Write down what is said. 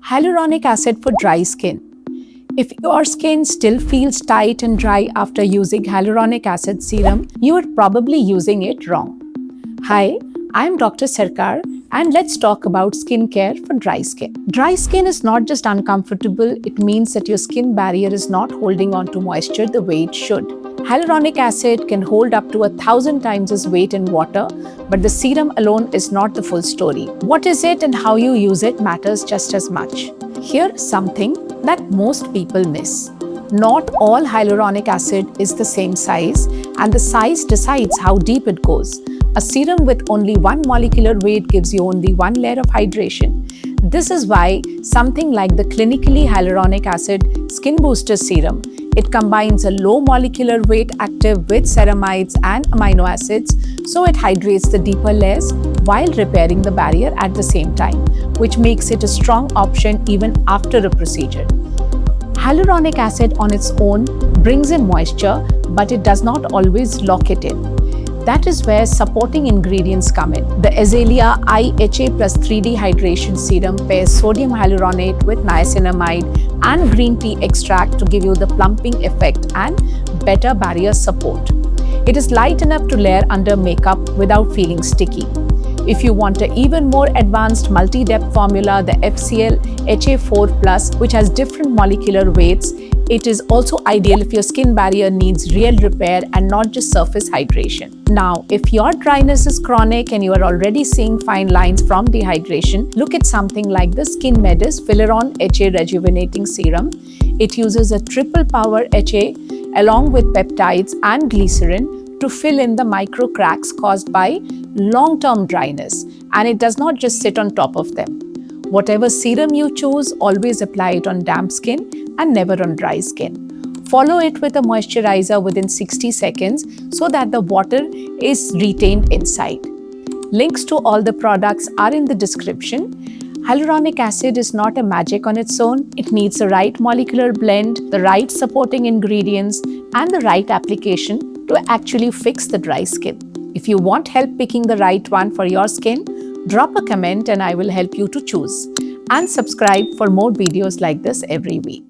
Hyaluronic acid for dry skin. If your skin still feels tight and dry after using hyaluronic acid serum, you are probably using it wrong. Hi, I'm Dr. Sarkar and let's talk about skincare for dry skin. Dry skin is not just uncomfortable, it means that your skin barrier is not holding on to moisture the way it should. Hyaluronic acid can hold up to 1,000 times its weight in water, but the serum alone is not the full story. What is it and how you use it matters just as much. Here's something that most people miss. Not all hyaluronic acid is the same size, and the size decides how deep it goes. A serum with only one molecular weight gives you only one layer of hydration. This is why something like the Clinikally Hyaluronic Acid Skin Booster Serum, it combines a low molecular weight active with ceramides and amino acids, so it hydrates the deeper layers while repairing the barrier at the same time, which makes it a strong option even after a procedure. Hyaluronic acid on its own brings in moisture, but it does not always lock it in. That is where supporting ingredients come in. The Azalea IHA plus 3D Hydration Serum pairs sodium hyaluronate with niacinamide and green tea extract to give you the plumping effect and better barrier support. It is light enough to layer under makeup without feeling sticky. If you want an even more advanced multi-depth formula, the FCL HA4 Plus, which has different molecular weights, it is also ideal if your skin barrier needs real repair and not just surface hydration. Now, if your dryness is chronic and you are already seeing fine lines from dehydration, look at something like the Skin Medis Hyaluronic HA Rejuvenating Serum. It uses a triple power HA along with peptides and glycerin to fill in the micro cracks caused by long-term dryness, and it does not just sit on top of them. Whatever serum you choose, always apply it on damp skin and never on dry skin. Follow it with a moisturizer within 60 seconds so that the water is retained inside. Links to all the products are in the description. Hyaluronic acid is not a magic on its own. It needs the right molecular blend, the right supporting ingredients, and the right application to actually fix the dry skin. If you want help picking the right one for your skin, drop a comment and I will help you to choose. And subscribe for more videos like this every week.